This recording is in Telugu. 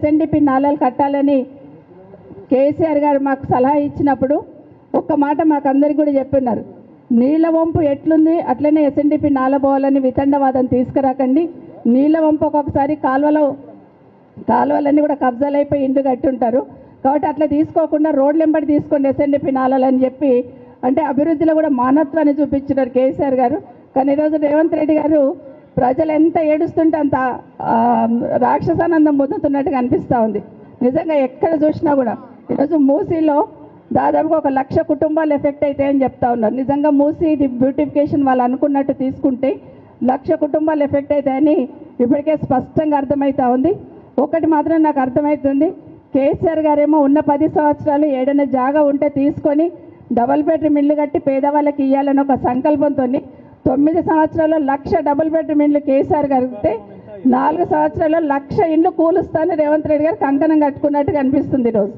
ఎస్ఎన్డిపి నాలాలు కట్టాలని కేసీఆర్ గారు మాకు సలహా ఇచ్చినప్పుడు ఒక్క మాట మాకు అందరికీ కూడా చెప్పున్నారు. నీళ్ళ వంపు ఎట్లుంది అట్లనే ఎస్ఎన్డిపి నాల పోవాలని వితండవాదం తీసుకురాకండి. నీళ్ళ వంపు ఒక్కొక్కసారి కాలువలన్నీ కూడా కబ్జాలు అయిపోయి ఇండ్లు కట్టి ఉంటారు కాబట్టి అట్లా తీసుకోకుండా రోడ్లు వెంబడి తీసుకోండి ఎస్ఎన్డిపి నాలని చెప్పి అంటే అభివృద్ధిలో కూడా మానవత్వాన్ని చూపించినారు కేసీఆర్ గారు. కానీ ఈరోజు రేవంత్ రెడ్డి గారు ప్రజలు ఎంత ఏడుస్తుంటే అంత రాక్షసానందం పొందుతున్నట్టుగా అనిపిస్తూ ఉంది. నిజంగా ఎక్కడ చూసినా కూడా ఈరోజు మూసీలో దాదాపుగా 1,00,000 కుటుంబాలు ఎఫెక్ట్ అవుతాయని చెప్తా ఉన్నారు. నిజంగా మూసీ బ్యూటిఫికేషన్ వాళ్ళు అనుకున్నట్టు తీసుకుంటే 1,00,000 కుటుంబాలు ఎఫెక్ట్ అవుతాయని ఇప్పటికే స్పష్టంగా అర్థమవుతా ఉంది. ఒకటి మాత్రం నాకు అర్థమవుతుంది, కేసీఆర్ గారేమో ఉన్న 10 సంవత్సరాలు ఏదైనా జాగా ఉంటే తీసుకొని డబుల్ బెడ్రూమ్ ఇల్లు కట్టి పేదవాళ్ళకి ఇవ్వాలని ఒక సంకల్పంతో 9 సంవత్సరాల్లో 1,00,000 డబుల్ బెడ్రూమ్ ఇండ్లు కేసీఆర్ గారితే 4 సంవత్సరాల్లో 1,00,000 ఇండ్లు కూలుస్తాను రేవంత్ రెడ్డి గారు కంకణం కట్టుకున్నట్టుగా అనిపిస్తుంది ఈరోజు.